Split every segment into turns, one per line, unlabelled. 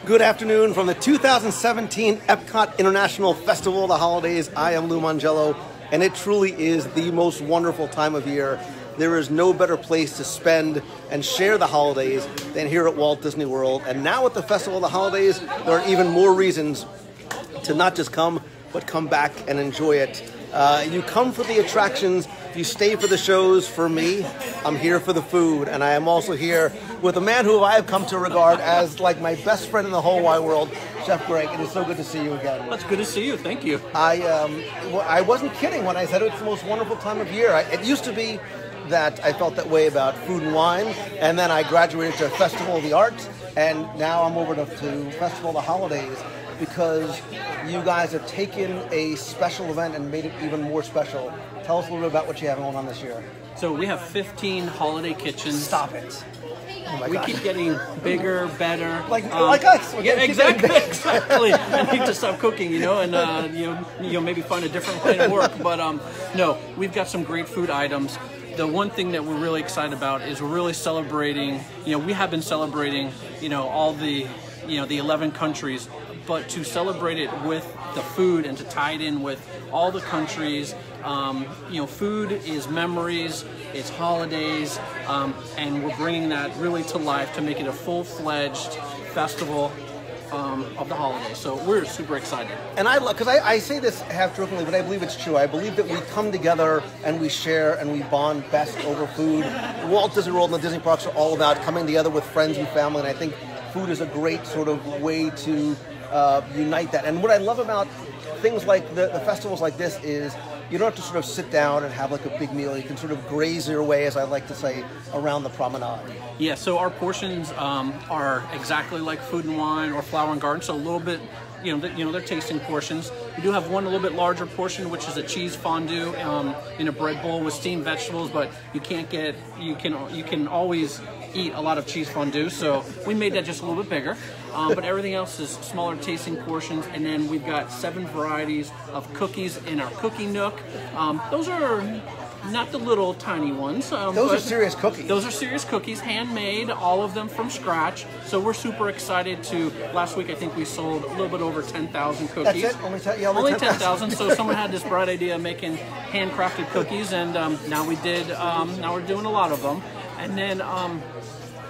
Good afternoon from the 2017 Epcot International Festival of the Holidays. I am Lou Mangello, and it truly is the most wonderful time of year. There is no better place to spend and share the holidays than here at Walt Disney World. And now at the Festival of the Holidays, there are even more reasons to not just come, but come back and enjoy it. You come for the attractions, you stay for the shows. For me, I'm here for the food, and I am also here with a man who I have come to regard as like my best friend in the whole wide world, Chef Greg. It is so good to see you again.
Well, it's good to see you. Thank you.
I wasn't kidding when I said it's the most wonderful time of year. It used to be that I felt that way about food and wine, and then I graduated to Festival of the Arts, and now I'm over to Festival of the Holidays, because you guys have taken a special event and made it even more special. Tell us a little bit about what you have going on this year.
So we have 15 holiday kitchens.
Stop it. Oh
we keep getting bigger, better.
Like us.
Yeah, exactly. I need to stop cooking, and maybe find a different way to work. But no, we've got some great food items. The one thing that we're really excited about is we're really celebrating. We have been celebrating, all the 11 countries, but to celebrate it with the food and to tie it in with all the countries. Food is memories, it's holidays, and we're bringing that really to life to make it a full-fledged festival of the holidays. So we're super excited.
And I love, because I say this half jokingly, but I believe it's true. I believe that we come together and we share and we bond best over food. Walt Disney World and the Disney parks are all about coming together with friends and family, and I think food is a great sort of way to unite that. And what I love about things like the festivals like this is you don't have to sort of sit down and have like a big meal. You can sort of graze your way, as I like to say, around the promenade.
Yeah, so our portions are exactly like Food and Wine or Flower and Garden, so a little bit, they're tasting portions. We do have one a little bit larger portion, which is a cheese fondue in a bread bowl with steamed vegetables, but you can always eat a lot of cheese fondue, so we made that just a little bit bigger. But everything else is smaller tasting portions, and then we've got 7 varieties of cookies in our cookie nook. Those are not the little tiny ones.
Those are serious cookies.
Those are serious cookies, handmade, all of them from scratch. So we're super excited to. Last week I think we sold a little bit over 10,000 cookies.
That's it? Only
10,000. So someone had this bright idea of making handcrafted cookies, and now we're doing a lot of them. And then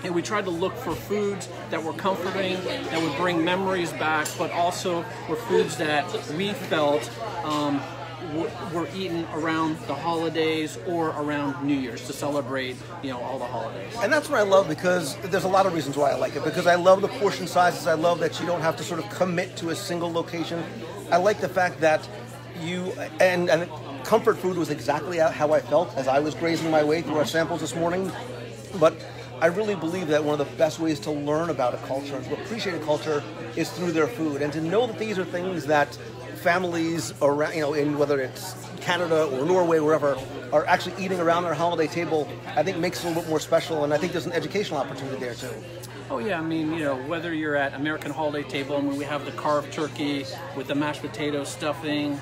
and we tried to look for foods that were comforting, that would bring memories back, but also were foods that we felt were eaten around the holidays or around New Year's to celebrate, all the holidays.
And that's what I love, because there's a lot of reasons why I like it. Because I love the portion sizes. I love that you don't have to sort of commit to a single location. I like the fact that and comfort food was exactly how I felt as I was grazing my way through our samples this morning. But I really believe that one of the best ways to learn about a culture and to appreciate a culture is through their food, and to know that these are things that families around, in whether it's Canada or Norway, wherever, are actually eating around their holiday table, I think makes it a little bit more special, and I think there's an educational opportunity there too.
Oh yeah, I mean, whether you're at American Holiday Table, and we have the carved turkey with the mashed potato stuffing,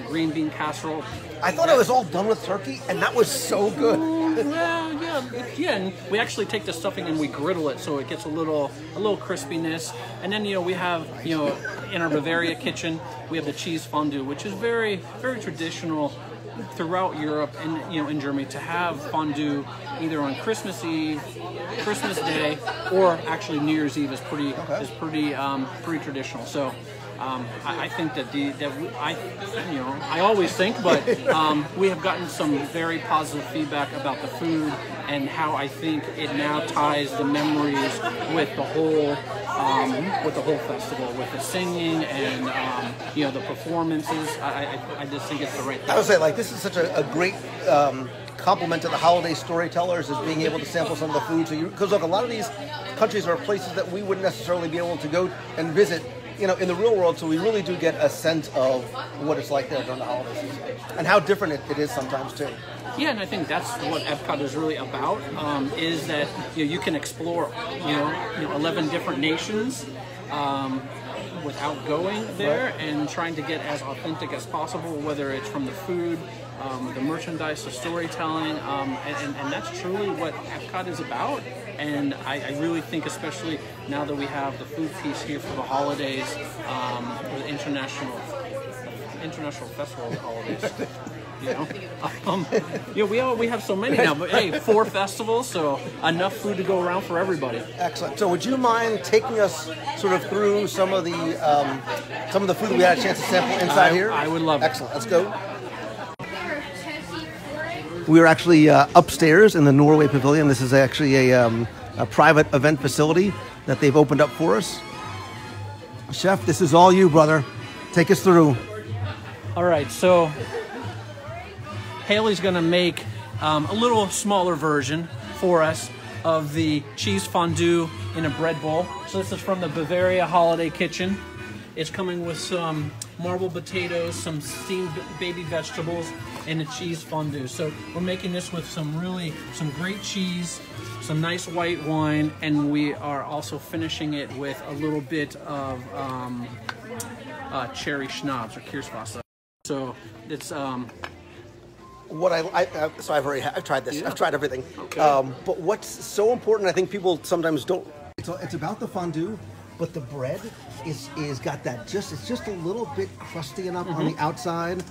green bean casserole.
I thought it was all done with turkey, and that was so good.
Yeah, and we actually take the stuffing and we griddle it so it gets a little crispiness. And then we have in our Bavaria kitchen we have the cheese fondue, which is very, very traditional throughout Europe and in Germany to have fondue either on Christmas Eve, Christmas Day, or actually New Year's Eve is pretty traditional. So. I think that I always think, but we have gotten some very positive feedback about the food and how I think it now ties the memories with the whole festival, with the singing and the performances. I just think it's the right thing.
I would say, this is such a great compliment to the holiday storytellers, is being able to sample some of the food. So because look, a lot of these countries are places that we wouldn't necessarily be able to go and visit you know, in the real world, so we really do get a sense of what it's like there during the holiday season and how different it is sometimes too.
Yeah, and I think that's what Epcot is really about, is that you can explore, 11 different nations without going there, and trying to get as authentic as possible, whether it's from the food, the merchandise, the storytelling, and that's truly what Epcot is about. And I really think, especially now that we have the food feast here for the holidays, or the international festival of the holidays. We have so many now, but hey, 4 festivals, so enough food to go around for everybody.
Excellent. So, would you mind taking us sort of through some of the food that we had a chance to sample inside here?
I would love it.
Excellent. Let's go. We are actually upstairs in the Norway Pavilion. This is actually a private event facility that they've opened up for us. Chef, this is all you, brother. Take us through.
All right, so Haley's going to make a little smaller version for us of the cheese fondue in a bread bowl. So this is from the Bavaria Holiday Kitchen. It's coming with some marble potatoes, some steamed baby vegetables, and a cheese fondue. So we're making this with some great cheese, some nice white wine, and we are also finishing it with a little bit of cherry schnapps or Kirschwasser. So it's
so I've tried this. Yeah. I've tried everything.
Okay.
But what's so important, I think people sometimes don't. It's about the fondue, but the bread is got that it's just a little bit crusty enough on the outside.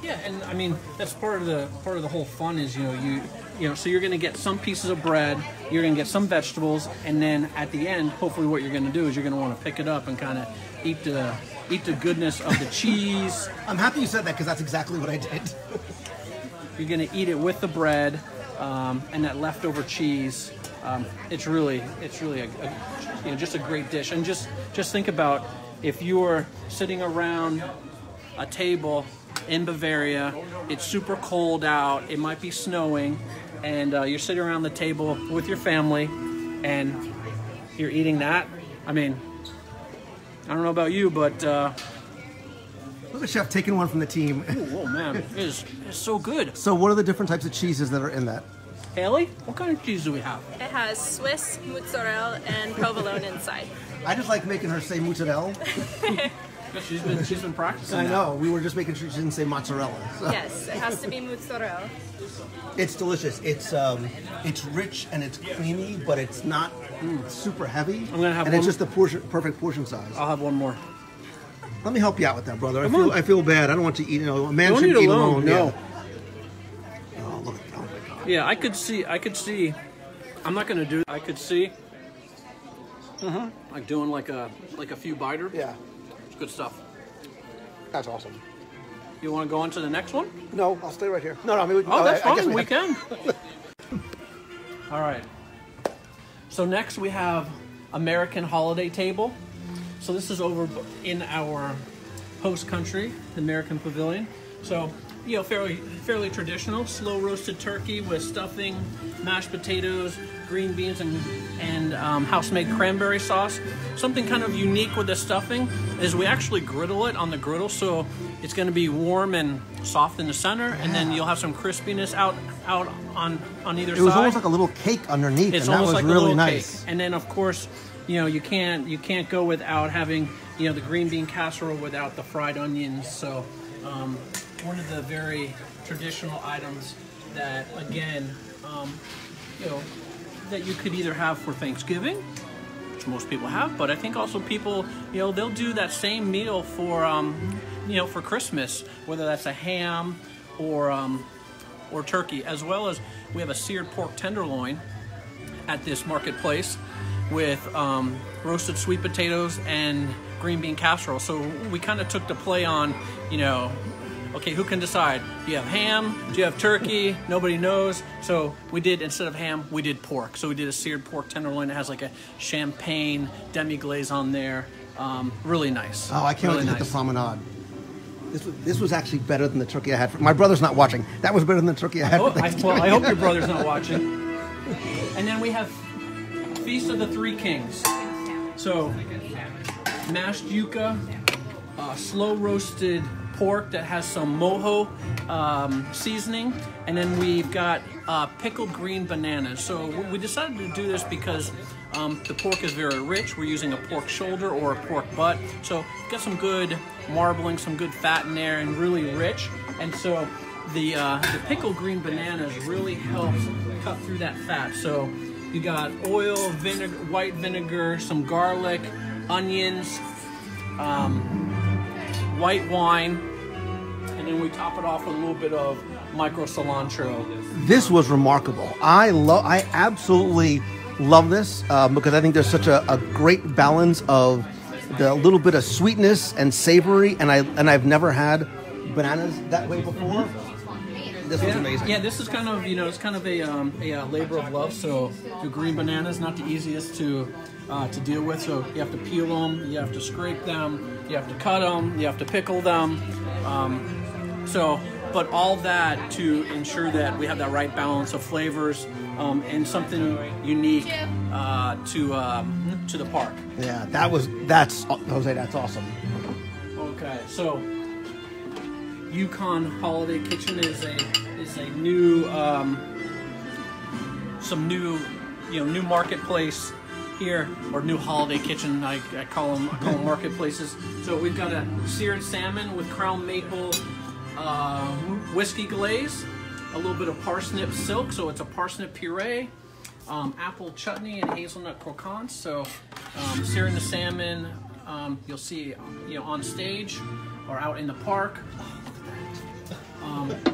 Yeah, and I mean that's part of the whole fun is so you're going to get some pieces of bread, you're going to get some vegetables, and then at the end, hopefully what you're going to do is you're going to want to pick it up and kind of eat the goodness of the cheese.
I'm happy you said that because that's exactly what I did.
You're going to eat it with the bread and that leftover cheese. It's really just a great dish. And just think about if you're sitting around a table in Bavaria, it's super cold out, it might be snowing, and you're sitting around the table with your family and you're eating that. I mean, I don't know about you, but
look at Chef taking one from the team.
Oh man, it's so good.
So what are the different types of cheeses that are in that?
Haley, what kind of cheese do we have?
It has Swiss, mozzarella, and provolone inside.
I just like making her say mozzarella.
She's been practicing.
I know. We were just making sure she didn't say mozzarella. So.
Yes, it has to be mozzarella.
It's delicious. It's rich and it's creamy, but it's not super heavy.
I'm gonna have
and
one.
It's just the perfect portion size.
I'll have one more.
Let me help you out with that, brother. I feel bad. I don't want to eat. A man shouldn't eat alone.
No.
Yeah. Oh, look! Oh my God.
Yeah, I could see. I'm not gonna do. I could see. Like doing like a few biter.
Yeah.
It's good stuff.
That's awesome.
You want to go on to the next one?
No, I'll stay right here. No, I mean,
that's fine. We can. All right. So next we have American Holiday Table. So this is over in our host country, the American Pavilion. So fairly traditional, slow roasted turkey with stuffing, mashed potatoes, green beans, and house-made cranberry sauce. Something kind of unique with the stuffing is we actually griddle it on the griddle, so it's going to be warm and soft in the center, and then you'll have some crispiness out on either side.
It was almost like a little cake underneath,
it's
and that
almost
was
like
really
a
nice.
Cake. And then of course, you can't go without having the green bean casserole without the fried onions. So one of the very traditional items that again that you could either have for Thanksgiving, which most people have, but I think also people, they'll do that same meal for, for Christmas, whether that's a ham or turkey, as well as we have a seared pork tenderloin at this marketplace with roasted sweet potatoes and green bean casserole. So we kind of took the play on, okay, who can decide? Do you have ham? Do you have turkey? Nobody knows. So we did, instead of ham, we did pork. So we did a seared pork tenderloin that has like a champagne demi-glaze on there. Really nice.
Oh, I can't
really
wait to hit the promenade. This was actually better than the turkey I had. My brother's not watching. That was better than the turkey I had.
I hope your brother's not watching. And then we have Feast of the Three Kings. So mashed yuca, slow roasted pork that has some mojo seasoning, and then we've got pickled green bananas. So we decided to do this because the pork is very rich. We're using a pork shoulder or a pork butt, so got some good marbling, some good fat in there, and really rich. And so the pickled green bananas really helps cut through that fat. So you got oil, vinegar, white vinegar, some garlic, onions, white wine, and then we top it off with a little bit of micro cilantro.
This was remarkable. I absolutely love this because I think there's such a great balance of the little bit of sweetness and savory, and I've never had bananas that way before. This was amazing.
Yeah, this is kind of, it's kind of a labor of love. So the green bananas, not the easiest to deal with. So you have to peel them, you have to scrape them, you have to cut them, you have to pickle them. But all that to ensure that we have that right balance of flavors and something unique to the park.
Yeah, that's Jose. That's awesome.
Okay, so Yukon Holiday Kitchen is a new new marketplace here, or new holiday kitchen. I call them marketplaces. So we've got a seared salmon with crown maple whiskey glaze, a little bit of parsnip silk, so it's a parsnip puree, apple chutney and hazelnut croquants. So searing the salmon, you'll see on stage or out in the park.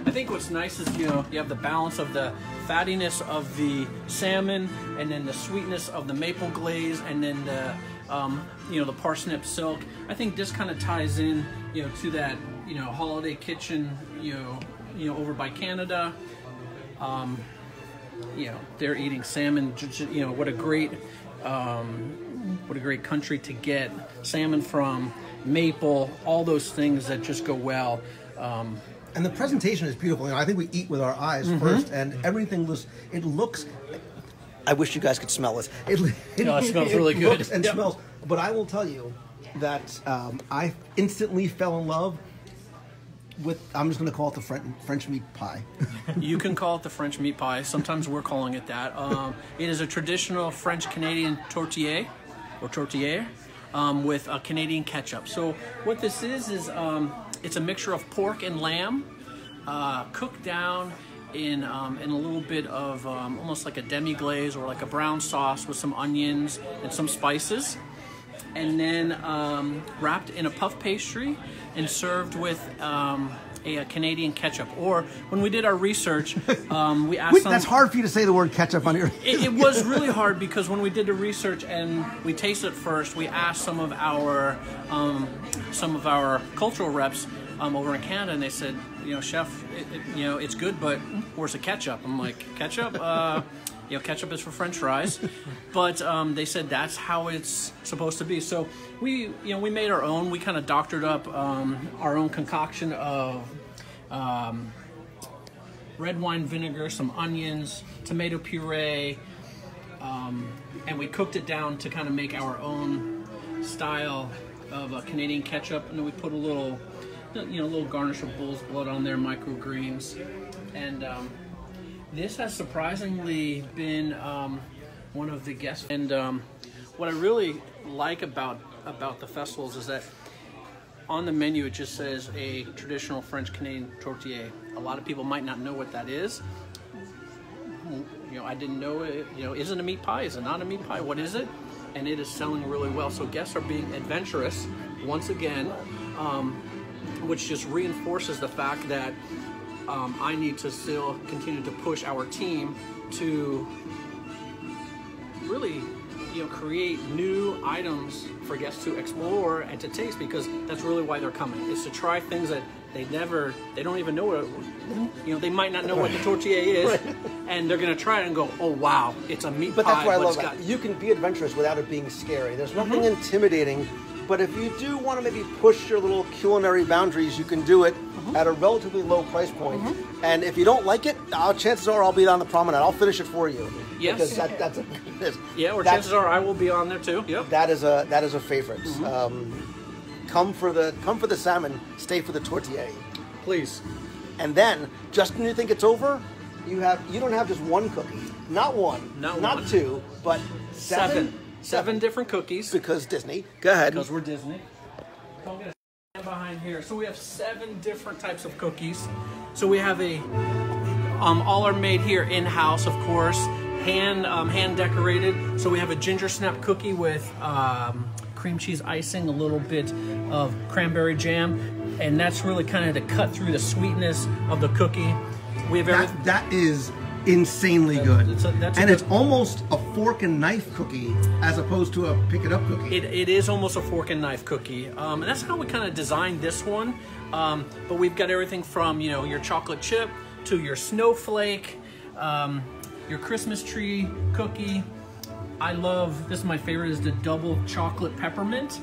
I think what's nice is you have the balance of the fattiness of the salmon, and then the sweetness of the maple glaze, and then the the parsnip silk. I think this kind of ties in to that holiday kitchen over by Canada. They're eating salmon. What a great country to get salmon from, maple, all those things that just go well.
And the presentation is beautiful. I think we eat with our eyes first, and everything looks. I wish you guys could smell this. It
smells really good.
Looks and smells. But I will tell you that I instantly fell in love with. I'm just going to call it the French meat pie.
You can call it the French meat pie. Sometimes we're calling it that. It is a traditional French-Canadian tortilla with a Canadian ketchup. So what this is it's a mixture of pork and lamb, cooked down in a little bit of almost like a demi-glaze or like a brown sauce with some onions and some spices, and then wrapped in a puff pastry and served with a Canadian ketchup. Or when we did our research, we asked
that's hard for you to say the word ketchup on your...
It was really hard because when we did the research and we tasted it first, we asked some of our cultural reps over in Canada, and they said, chef, it's good, but where's the ketchup? I'm like, ketchup? Ketchup is for French fries, but they said that's how it's supposed to be. So we made our own. We kind of doctored up our own concoction of red wine vinegar, some onions, tomato puree, and we cooked it down to kind of make our own style of Canadian ketchup. And then we put a little garnish of bull's blood on there, microgreens, and this has surprisingly been one of the guests. And what I really like about the festivals is that on the menu it just says a traditional French-Canadian tortilla. A lot of people might not know what that is. I didn't know it. Is it a meat pie? Is it not a meat pie? What is it? And it is selling really well. So guests are being adventurous once again, which just reinforces the fact that I need to still continue to push our team to really, create new items for guests to explore and to taste, because that's really why they're coming. It's to try things that they don't even know what, they might not know what the tortilla is, right. And they're going to try it and go, oh wow, it's a meat pie.
But that's what I love about it. You can be adventurous without it being scary. There's nothing intimidating. But if you do want to maybe push your little culinary boundaries, you can do it at a relatively low price point. And if you don't like it, chances are I'll be on the promenade. I'll finish it for you.
Yes.
Because that's a
Yeah, or chances are I will be on there too. Yep.
That is a favorite. Come for the salmon, stay for the tortilla.
Please.
And then, just when you think it's over, you don't have just one cookie. Not one. Not two, but seven.
Seven different cookies.
Because Disney. Go ahead.
Because we're Disney. Don't get a behind here. So we have 7 different types of cookies. So we have all are made here in-house, of course, hand decorated. So we have a ginger snap cookie with cream cheese icing, a little bit of cranberry jam, and that's really kind of to cut through the sweetness of the cookie. We have
that is insanely good. It's almost a fork and knife cookie as opposed to a pick it up cookie.
It is almost a fork and knife cookie, and that's how we kind of designed this one. But we've got everything from your chocolate chip to your snowflake, your Christmas tree cookie. I love, this is my favorite, is the double chocolate peppermint.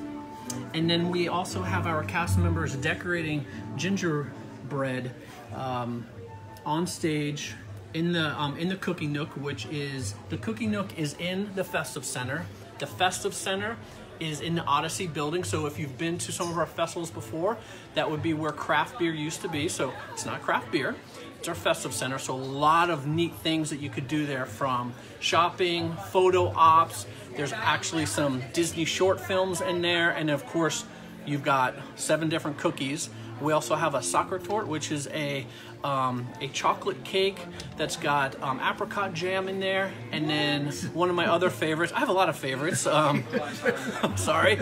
And then we also have our cast members decorating gingerbread on stage in the Cooking Nook, which is, the Cooking Nook is in the Festive Center. The Festive Center is in the Odyssey building, so if you've been to some of our festivals before, that would be where craft beer used to be. So it's not craft beer, it's our Festive Center. So a lot of neat things that you could do there, from shopping, photo ops. There's actually some Disney short films in there, and of course you've got 7 different cookies. We also have a sacre torte, which is a chocolate cake that's got apricot jam in there, and then one of my other favorites, I have a lot of favorites, I'm sorry,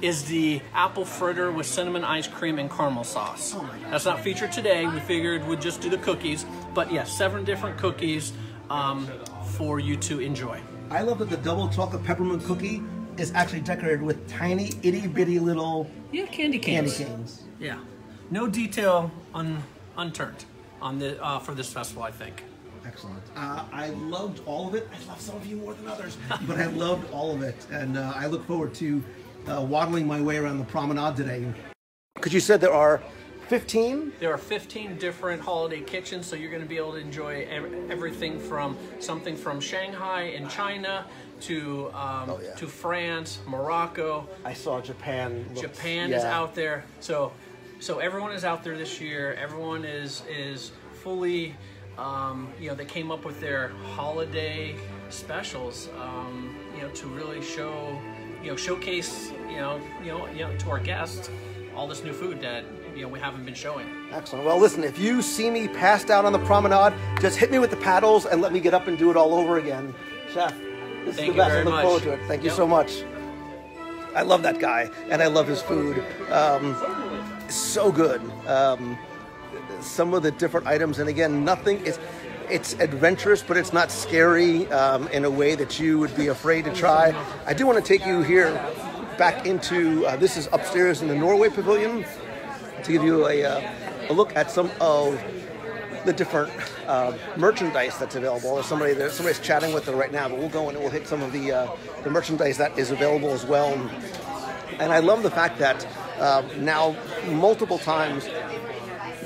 is the apple fritter with cinnamon ice cream and caramel sauce. That's not featured today. We figured we'd just do the cookies, but yeah, 7 different cookies for you to enjoy.
I love that the double chocolate peppermint cookie is actually decorated with tiny itty bitty little
candy canes. Yeah. No detail unturned on the for this festival, I think.
Excellent. I loved all of it. I love some of you more than others, but I loved all of it, and I look forward to waddling my way around the promenade today. Because you said there are 15?
There are 15 different holiday kitchens, so you're going to be able to enjoy everything from something from Shanghai and China to to France, Morocco.
I saw Japan.
Japan is out there. So everyone is out there this year. Everyone is fully, they came up with their holiday specials, to really showcase, to our guests all this new food that we haven't been showing.
Excellent. Well, listen, if you see me passed out on the promenade, just hit me with the paddles and let me get up and do it all over again. Chef, this is the best. I look forward to it. Thank you so much. I love that guy, and I love his food. So good. Some of the different items, and again, it's adventurous, but it's not scary in a way that you would be afraid to try. I do want to take you here back into, this is upstairs in the Norway Pavilion, to give you a look at some of the different merchandise that's available. Somebody's chatting with her right now, but we'll go in and we'll hit some of the merchandise that is available as well. And I love the fact that now multiple times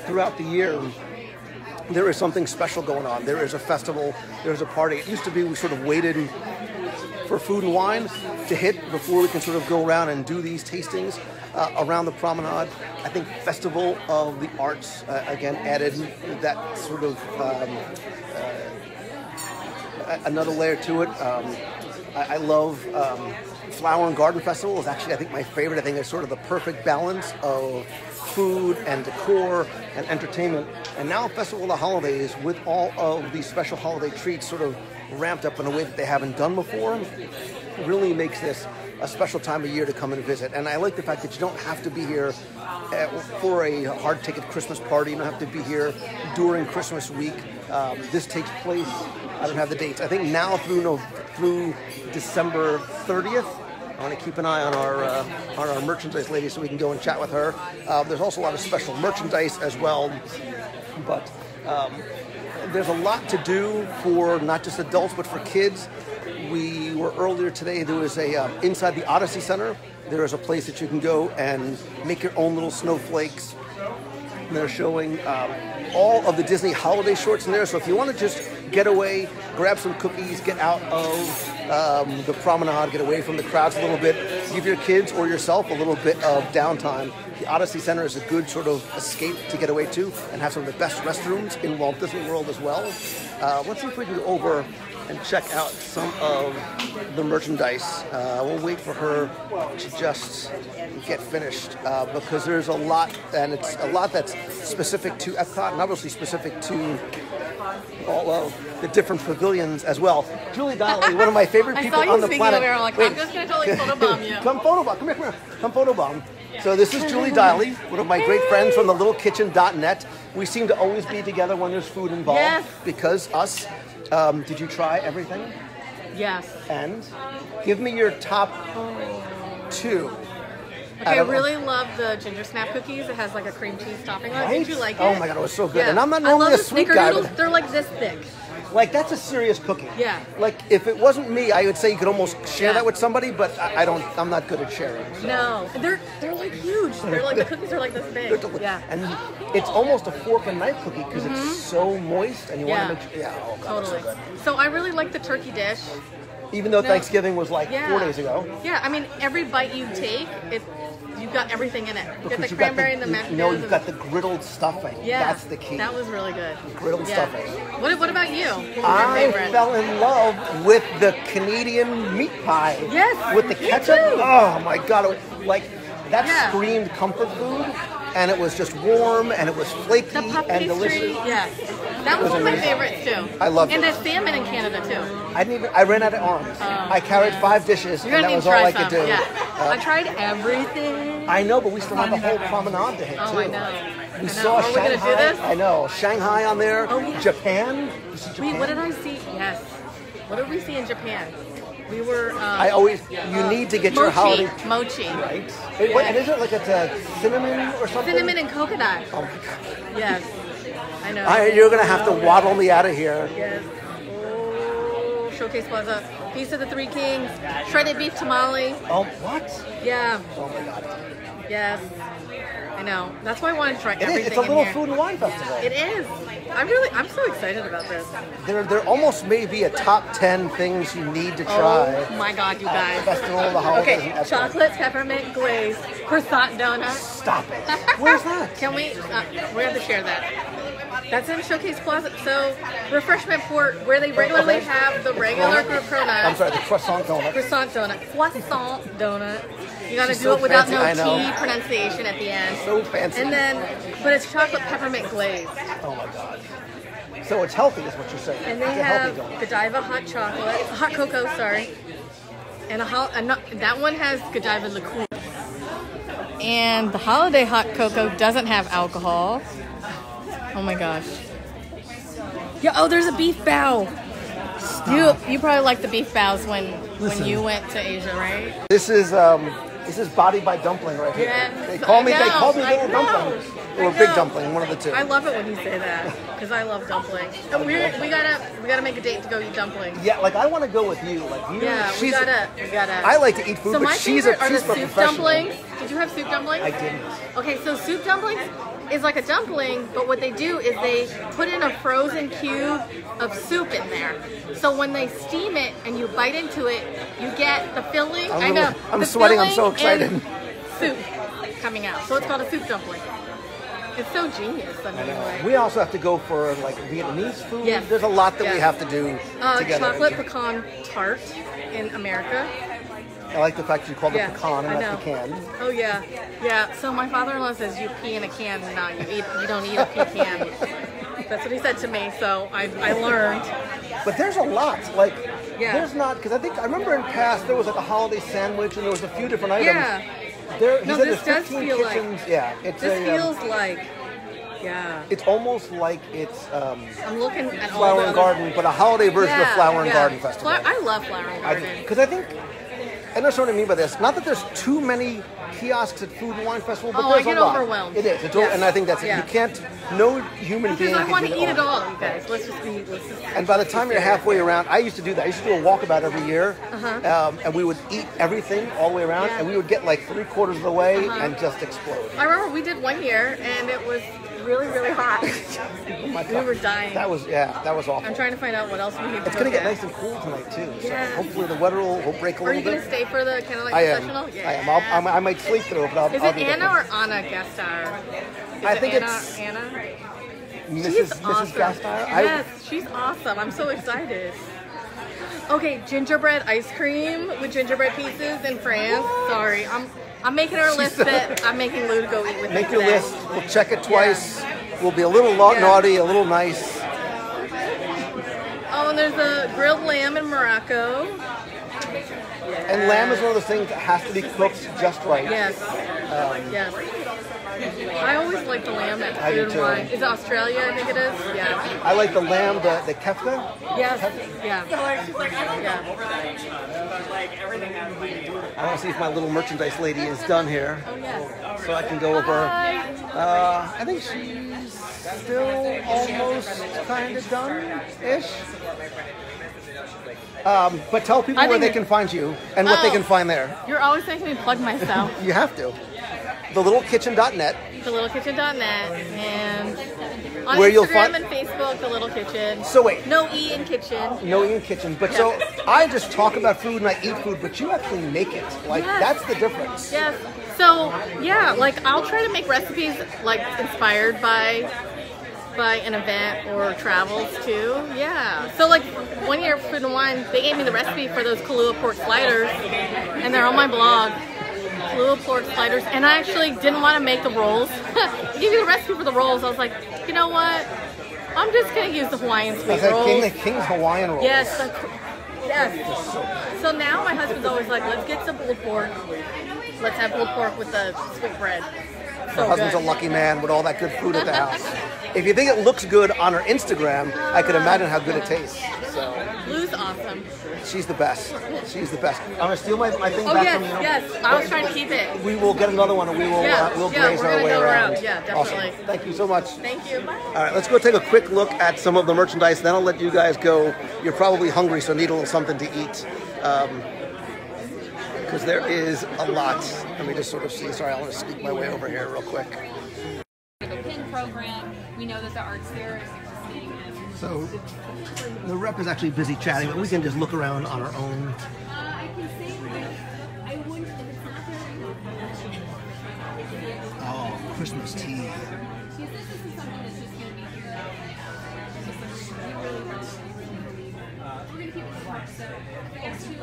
throughout the year, there is something special going on. There is a festival, there's a party. It used to be we sort of waited for food and wine to hit before we can sort of go around and do these tastings around the promenade. I think Festival of the Arts, again, added that sort of another layer to it. I love Flower and Garden Festival is actually, I think, my favorite. I think it's sort of the perfect balance of food and decor and entertainment. And now Festival of the Holidays, with all of these special holiday treats sort of ramped up in a way that they haven't done before, really makes this a special time of year to come and visit. And I like the fact that you don't have to be here for a hard ticket Christmas party. You don't have to be here during Christmas week. This takes place, I don't have the dates, I think now through December 30th. I want to keep an eye on our merchandise lady so we can go and chat with her. There's also a lot of special merchandise as well, but there's a lot to do for not just adults but for kids. We were earlier today, there was inside the Odyssey Center, there is a place that you can go and make your own little snowflakes. They're showing all of the Disney holiday shorts in there, so if you want to just get away, grab some cookies, get out of the promenade, get away from the crowds a little bit, give your kids or yourself a little bit of downtime. The Odyssey Center is a good sort of escape to get away to and have some of the best restrooms in Walt Disney World as well. Let's see if we can go over and check out some of the merchandise. We'll wait for her to just get finished because there's a lot, and it's a lot that's specific to Epcot and obviously specific to all of the different pavilions as well. Julie Donnelly, one of my favorite people on the planet.
Over, like, I'm just going to totally photobomb you.
Come photobomb. Come here. Come photobomb. So this is Julie Donnelly, one of my great friends from thelittlekitchen.net. We seem to always be together when there's food involved.
Yes.
Because us. Did you try everything?
Yes.
And give me your top two.
Okay, I really love the ginger snap cookies. It has like a cream cheese topping on it.
Right?
Did you like it?
Oh my god, it was so good.
Yeah.
And I'm not normally a sweet guy.
Snickerdoodles, they're like this thick.
Like, that's a serious cookie.
Yeah.
Like, if it wasn't me, I would say you could almost share that with somebody, but I'm not good at sharing. So.
No, they're like huge. They're like, the cookies are like this big. Yeah.
And it's almost a fork and knife cookie because it's so moist and you want to make sure. Yeah, oh god,
totally.
It's so good.
So I really like the turkey dish.
Even though Thanksgiving was like 4 days ago.
Yeah, I mean, every bite you take, you've got everything in it. You got the cranberry and the mashed potatoes.
No, you've got the griddled stuffing.
Yeah,
that's the key.
That was really good.
Griddled stuffing.
What about you?
I fell in love with the Canadian meat pie.
Yes,
with the ketchup.
too.
Oh my god! It was, like that screamed comfort food, and it was just warm and it was flaky
the puff
and
pastry,
delicious.
Yeah, that was one of my favorites too.
I loved it.
And there's salmon in Canada too.
I ran out of arms. I carried 5 dishes, and that was all I could do.
Yeah. I tried everything.
I know, but we still have the whole promenade to hit too.
Oh, I know.
We saw
Are we
Shanghai.
gonna do this?
I know Shanghai on there.
Oh, yeah.
Japan. You see Japan?
Wait, what did I see? Yes. What did we see in Japan? We were.
You need to get your holiday.
Mochi.
Right. Wait, what is it? Like it's a cinnamon or something?
Cinnamon and coconut.
Oh my god.
Yes. I know.
You're gonna have to waddle me out of here.
Yes. Oh, Showcase Plaza. Feast of the Three Kings. Shredded beef tamale.
Oh, what?
Yeah.
Oh my god.
Yes. I know. That's why I wanted to try everything.
It's a little
here.
food and wine festival.
It is. I'm so excited about this.
There almost may be a top 10 things you need to try.
Oh my god, you guys.
Festival of the Holidays.
Okay, chocolate peppermint glaze croissant donut.
Stop it. Where's that?
Can we have to share that. That's in Showcase Plaza. So, Refreshment Port, where they regularly have the regular cronut.
I'm sorry, the croissant donut.
Croissant donut. Croissant donut. You gotta
She's
do
so
it without
fancy,
no
I know.
T pronunciation at the end.
So fancy.
And then, but it's chocolate peppermint glaze.
Oh my god. So it's healthy, is what you're saying.
And they
it's a
have
healthy donut.
Godiva hot chocolate, hot cocoa, sorry. And that one has Godiva liqueur. And the holiday hot cocoa doesn't have alcohol. Oh my gosh. Yeah, oh, there's a beef bow. You probably like the beef bows when you went to Asia, right?
This is Body by Dumpling right here.
Yes,
They call me
I know,
Little Dumpling. Or Big Dumpling, one of the two.
I love it when you say that because I love dumpling. And we gotta make a date to go eat dumplings.
Yeah, like I want to go with you. Like you.
Yeah, we gotta.
I like to eat food,
So
but
my
she's
favorite are the
a
soup
professional.
dumplings. Did you have soup dumplings?
I didn't.
Okay, so soup dumplings is like a dumpling, but what they do is they put in a frozen cube of soup in there. So when they steam it and you bite into it, you get the filling.
I'm sweating. I'm so excited.
And soup coming out. So it's called a soup dumpling. It's so genius. I mean, like,
We also have to go for like Vietnamese food.
Yes.
There's a lot that we
Yes.
have to do together.
chocolate pecan tart in America.
I like the fact you called it
Yeah,
pecan and
I
that's
know.
pecan.
Oh yeah, yeah. So my father-in-law says you pee in a can. No, you don't eat a pecan. That's what he said to me. So I learned.
But there's a lot. Like
Yeah.
there's not because I remember in past there was like a holiday sandwich and there was a few different items.
Yeah.
He
No,
said
this
there's
does
15
feel like-
kitchens. Yeah, it's
This
a,
feels like, yeah.
it's almost like it's
I'm looking at all
Flower
the
and
other-
Garden, but a holiday version of Flower and Garden Festival.
I love Flower and Garden.
Because I think, and that's what I mean by this. Not that there's too many kiosks at Food and Wine Festival, but
Oh, I
there's
get
a lot.
overwhelmed.
It is. It's
Yes.
And I think that's it.
Yeah.
You can't. No human being.
Because I
can
want
do
to eat it all, you guys. Let's just.
And by the time you're halfway around, I used to do that. I used to do a walkabout every year, and we would eat everything all the way around,
Yeah.
and we would get like 3/4 of the way and just explode.
I remember we did one year, and it was really, really hot.
Oh my
We
God.
were dying.
That was awful.
I'm trying to find out what else we need to
It's gonna
go
get nice and cool tonight too.
Yeah.
So hopefully the weather will break a
Are
little
you going
bit.
to stay for the kind of like
I am.
professional? Yeah.
I am. I might sleep through it, but I'll.
Is
I'll
it
be
Anna
there.
or Anna Gastar?
I
Is
think
it
it's
Anna.
Mrs.
She's
Mrs.
awesome.
Gastar.
Yes, she's awesome. I'm so excited. Okay, gingerbread ice cream with gingerbread pieces in France. Sorry, I'm making our list that I'm making Lou to go eat with
Make
me
your
today.
list. We'll check it twice. We'll be a little naughty, a little nice.
Oh, and there's a grilled lamb in Morocco.
And lamb is one of those things that has to be cooked just right.
Yes. Yes. I always like the lamb at
I do
Food and
too.
Wine. Is it Australia, I think it is? Yeah.
I like the lamb, the kefta.
Yes. Yeah. Yeah.
I want to see if my little merchandise lady is done here,
Oh, yes.
so I can go over. I think she's still almost kind of done-ish. But tell people
I
where
think-
they can find you and what they
Oh.
can find there.
You're always making me plug myself.
You have to. TheLittleKitchen.net.
TheLittleKitchen.net and on
Where you'll
Instagram
find-
and Facebook, The Little Kitchen.
So wait.
No E in kitchen.
No Ian Kitchen. But so I just talk about food and I eat food, but you actually make it. Like
Yes.
that's the difference.
Yes. So yeah, like I'll try to make recipes like inspired by an event or travels too. Yeah. So like 1 year Food and Wine, they gave me the recipe for those Kahlua pork sliders, and they're on my blog. Kahlua pork sliders, and I actually didn't want to make the rolls. They gave me the recipe for the rolls. I was like, you know what? I'm just gonna use the Hawaiian sweet
That's like
rolls.
King's Hawaiian rolls.
Yes. Yes. So now my husband's always like, let's get some pulled pork. Let's have pulled pork with the sweet bread.
Her husband's a lucky man with all that good food at the house. If you think it looks good on her Instagram, I could imagine how good it tastes. So
Lou's awesome.
she's the best. She's the best. I'm gonna steal my thing
Oh
back
yes,
from you.
yes. I was trying to keep it.
We will get another one and we will we'll graze
we're
our
gonna
way
go
around.
around. Yeah, definitely.
Awesome. Thank you so much.
Thank you. Bye.
All right, let's go take a quick look at some of the merchandise. Then I'll let you guys go. You're probably hungry, so need a little something to eat. Because there is a lot. Let me just sort of see. Sorry, I want to sneak my way over here real quick.
The PIN program, we know that the arts fair is existing.
So the rep is actually busy chatting, but we can just look around on our own.
I can say that I wouldn't, if it's not very
Oh, Christmas tea.
she says this is something that's just going to be here. We're going to keep it short. So it's too, is,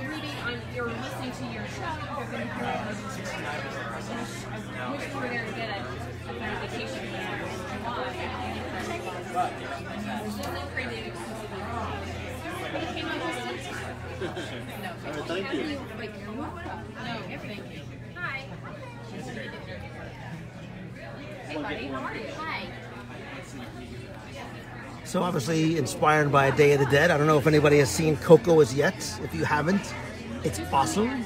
reading on, you're listening to your show, you're going to hear it. I wish we were there to get a vacation in July.
Thank you.
Hi. Hey, buddy. How are you? Hi.
So obviously inspired by Day of the Dead. I don't know if anybody has seen Coco as yet. If you haven't, it's awesome.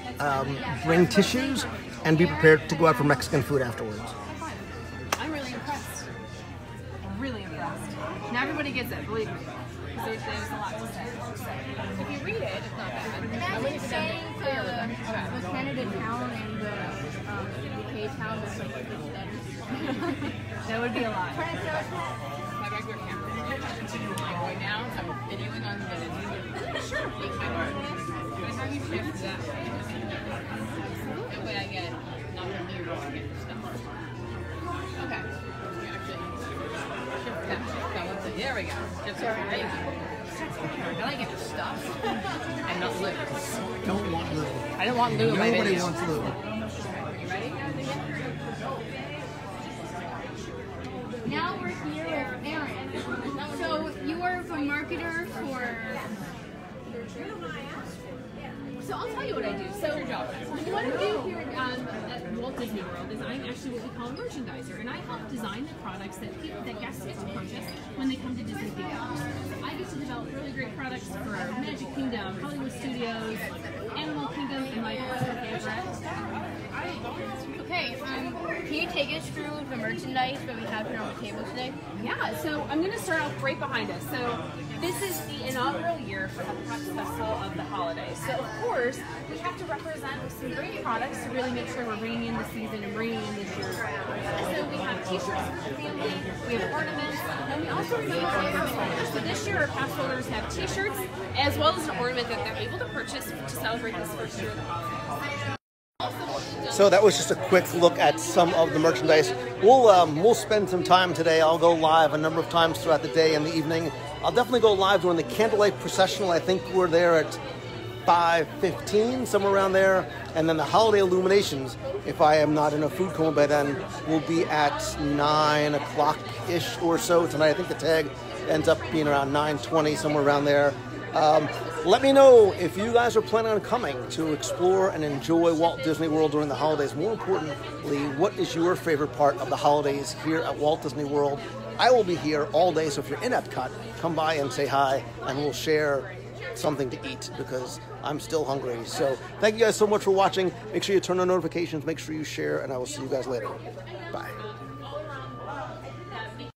Bring tissues and be prepared to go out for Mexican food afterwards.
I'm really impressed. I'm really impressed. Now everybody gets it, believe me. Because there's a lot to say. If you read it, it's not bad.
Imagine saying to the Canada town and the UK town that's like
That would be a lot.
try to tell us
My regular camera. Right now, I'm videoing on the Sure. Can I have you shift that way? That way I get not the mirror, I get the stuff. Okay. Actually, shift that. There we go. Shift that. There you go. Now I get the stuff and not Lou.
Don't want Lou.
I don't want Lou in my
Nobody
video.
wants Lou.
You ready?
now we're here with Erin. So you are the marketer for.
So I'll tell you what I do. So what I do here at Walt Disney World is I'm actually what we call a merchandiser, and I help design the products that guests get to purchase when they come to Disney theme parks. I get to develop really great products for Magic Kingdom, Hollywood Studios, Animal Kingdom, and my personal favorite.
Okay, can you take us through the merchandise that we have here on the table today?
Yeah, so I'm going to start off right behind us. So this is the inaugural year for Epcot's Festival of the Holidays.
holiday. So of course, we have to represent with some great products to really make sure we're bringing in the season and bringing in the cheer. So we have t-shirts for the family, we have ornaments, and we also have pass holders. So this year our pass holders have t-shirts as well as an ornament that they're able to purchase to celebrate this first year of the holiday.
So that was just a quick look at some of the merchandise. We'll spend some time today. I'll go live a number of times throughout the day and the evening. I'll definitely go live during the candlelight processional. I think we're there at 5:15, somewhere around there. And then the holiday illuminations, if I am not in a food coma by then, will be at 9 o'clock-ish or so tonight. I think the tag ends up being around 9:20, somewhere around there. Let me know if you guys are planning on coming to explore and enjoy Walt Disney World during the holidays. More importantly, what is your favorite part of the holidays here at Walt Disney World? I will be here all day, so if you're in Epcot, come by and say hi, and we'll share something to eat because I'm still hungry. So thank you guys so much for watching. Make sure you turn on notifications, make sure you share, and I will see you guys later. Bye.